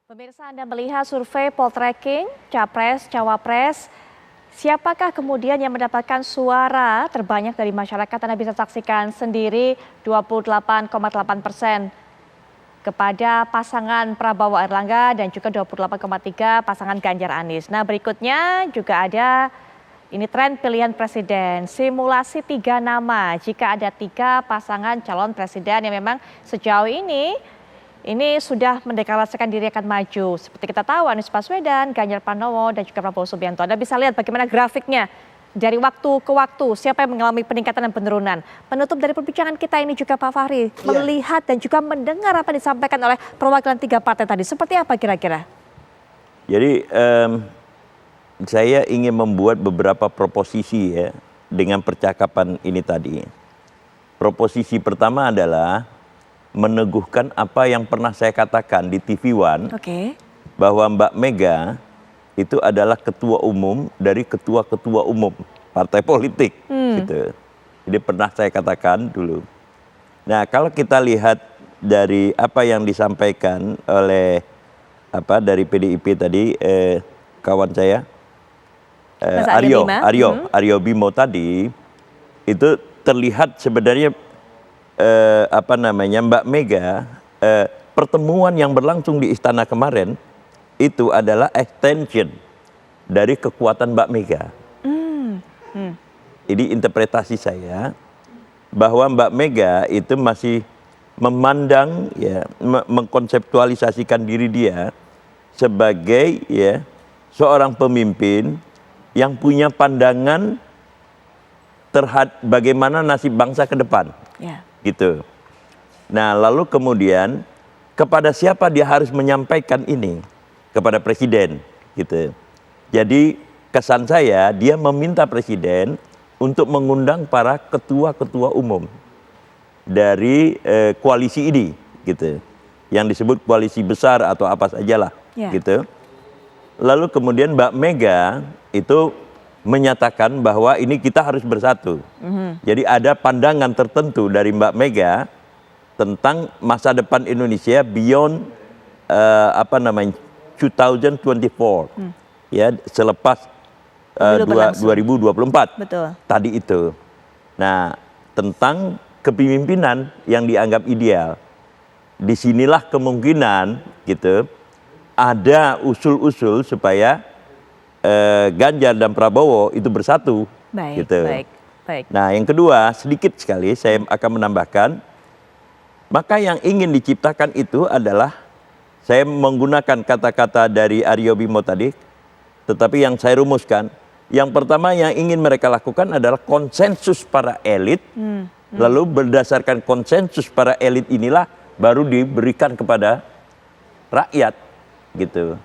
Pemirsa, Anda melihat survei poltreking, Capres, Cawapres, siapakah kemudian yang mendapatkan suara terbanyak dari masyarakat? Anda bisa saksikan sendiri 28,8% kepada pasangan Prabowo Erlangga dan juga 28,3% pasangan Ganjar Anies. Nah, berikutnya juga ada ini tren pilihan presiden, simulasi 3 nama jika ada 3 pasangan calon presiden yang memang sejauh ini sudah mendeklarasikan diri akan maju. Seperti kita tahu Anies Baswedan, Ganjar Pranowo dan juga Prabowo Subianto. Anda bisa lihat bagaimana grafiknya dari waktu ke waktu, siapa yang mengalami peningkatan dan penurunan. Penutup dari perbincangan kita ini juga Pak Fahri, melihat dan juga mendengar apa yang disampaikan oleh perwakilan 3 partai tadi. Seperti apa kira-kira? Jadi saya ingin membuat beberapa proposisi ya dengan percakapan ini tadi. Proposisi pertama adalah meneguhkan apa yang pernah saya katakan di TV One, bahwa Mbak Mega itu adalah ketua umum dari ketua-ketua umum partai politik. Gitu. Jadi pernah saya katakan dulu. Nah, kalau kita lihat dari apa yang disampaikan oleh dari PDIP tadi, kawan saya Aryo Bimo tadi, itu terlihat sebenarnya Mbak Mega, pertemuan yang berlangsung di istana kemarin itu adalah extension dari kekuatan Mbak Mega. Ini interpretasi saya bahwa Mbak Mega itu masih memandang ya, mengkonseptualisasikan diri dia sebagai ya seorang pemimpin yang punya pandangan terhadap bagaimana nasib bangsa ke depan. Gitu. Nah, lalu kemudian kepada siapa dia harus menyampaikan ini? Kepada presiden, gitu. Jadi kesan saya dia meminta presiden untuk mengundang para ketua-ketua umum dari koalisi ini, gitu. Yang disebut koalisi besar atau apa sajalah, gitu. Lalu kemudian Mbak Mega itu menyatakan bahwa ini kita harus bersatu. Jadi ada pandangan tertentu dari Mbak Mega tentang masa depan Indonesia beyond 2024, ya selepas 2024. Betul. Tadi itu. Nah, tentang kepemimpinan yang dianggap ideal. Disinilah kemungkinan gitu ada usul-usul supaya Ganjar dan Prabowo itu bersatu. Gitu. Baik. Nah, yang kedua, sedikit sekali saya akan menambahkan, maka yang ingin diciptakan itu adalah, saya menggunakan kata-kata dari Aryo Bimo tadi, tetapi yang saya rumuskan, yang pertama yang ingin mereka lakukan adalah konsensus para elit, lalu berdasarkan konsensus para elit inilah baru diberikan kepada rakyat. Gitu.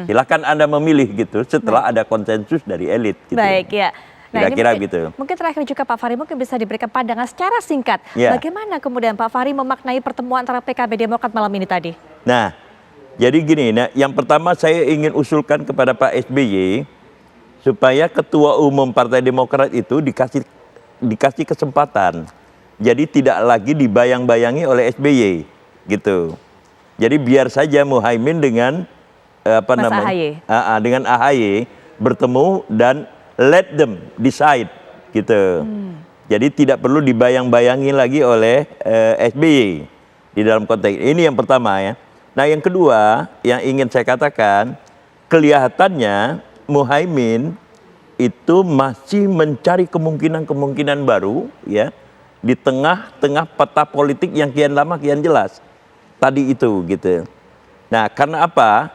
Silakan Anda memilih gitu setelah ada konsensus dari elit. Gitu. Baik ya. Nah, kira-kira gitu. Mungkin terakhir juga Pak Fahri mungkin bisa diberikan pandangan secara singkat. Bagaimana kemudian Pak Fahri memaknai pertemuan antara PKB Demokrat malam ini tadi? Nah, jadi gini, yang pertama saya ingin usulkan kepada Pak SBY supaya ketua umum Partai Demokrat itu dikasih kesempatan. Jadi tidak lagi dibayang-bayangi oleh SBY gitu. Jadi biar saja Muhaimin dengan dengan AHY bertemu dan let them decide gitu. Jadi tidak perlu dibayang-bayangi lagi oleh SBY di dalam konteks ini, yang pertama ya. Nah, yang kedua yang ingin saya katakan, kelihatannya Muhaimin itu masih mencari kemungkinan-kemungkinan baru ya di tengah-tengah peta politik yang kian lama kian jelas. Tadi itu gitu. Nah, karena apa?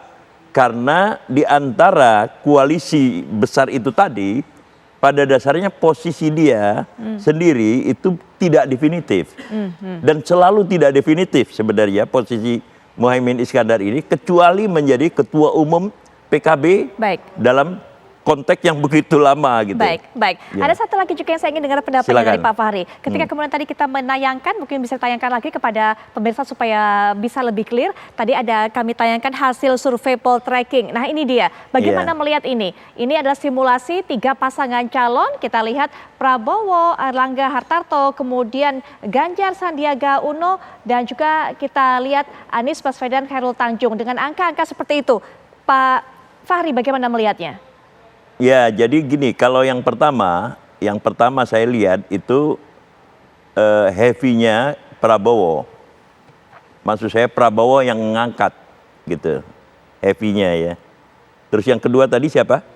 Karena di antara koalisi besar itu tadi, pada dasarnya posisi dia sendiri itu tidak definitif. Dan selalu tidak definitif sebenarnya posisi Muhaimin Iskandar ini, kecuali menjadi ketua umum PKB dalam konteks yang begitu lama gitu. Baik, baik. Ya. Ada satu lagi juga yang saya ingin dengar pendapatnya Silakan. dari Pak Fahri. Ketika kemudian tadi kita menayangkan, mungkin bisa tayangkan lagi kepada pemirsa supaya bisa lebih clear. Tadi ada kami tayangkan hasil survei poll tracking. Nah ini dia, bagaimana melihat ini? Ini adalah simulasi 3 pasangan calon. Kita lihat Prabowo, Erlangga Hartarto, kemudian Ganjar Sandiaga Uno, dan juga kita lihat Anies Baswedan Khairul Tanjung. Dengan angka-angka seperti itu, Pak Fahri bagaimana melihatnya? Ya, jadi gini, kalau yang pertama saya lihat itu heavy-nya Prabowo. Maksud saya Prabowo yang ngangkat gitu, heavy-nya ya. Terus yang kedua tadi siapa?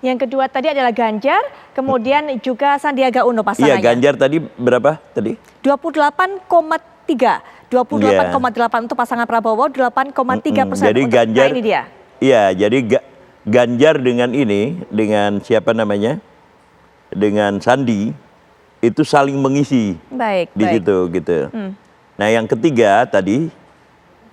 Yang kedua tadi adalah Ganjar, kemudian juga Sandiaga Uno pasangannya. Iya, Ganjar tadi berapa tadi? 28,3, 28,8 untuk pasangan Prabowo, 8,3%. Jadi untuk, Ganjar, nah ini dia. Iya, jadi Ganjar dengan ini, dengan siapa namanya, dengan Sandi, itu saling mengisi di situ gitu. Nah yang ketiga tadi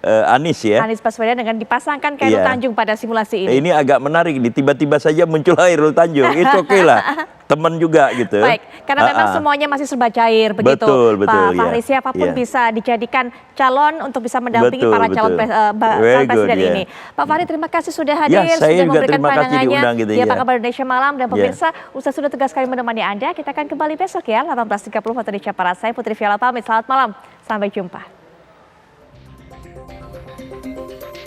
Anies ya. Anies Baswedan dengan dipasangkan Khairul Tanjung pada simulasi ini. Ini agak menarik nih, tiba-tiba saja muncul Khairul Tanjung, itu oke lah. Teman juga gitu. Baik, karena memang semuanya masih serba cair begitu. Betul, Pak Fahri, siapapun bisa dijadikan calon untuk bisa mendampingi para calon presiden ini. Pak Fahri, terima kasih sudah hadir, sudah memberikan pandangannya di Apa Kabar Indonesia Malam. Dan pemirsa, Ustaz sudah tegas sekali menemani Anda. Kita akan kembali besok ya, 18.30 waktu Indonesia Barat. Saya Putri Viala pamit, selamat malam, sampai jumpa.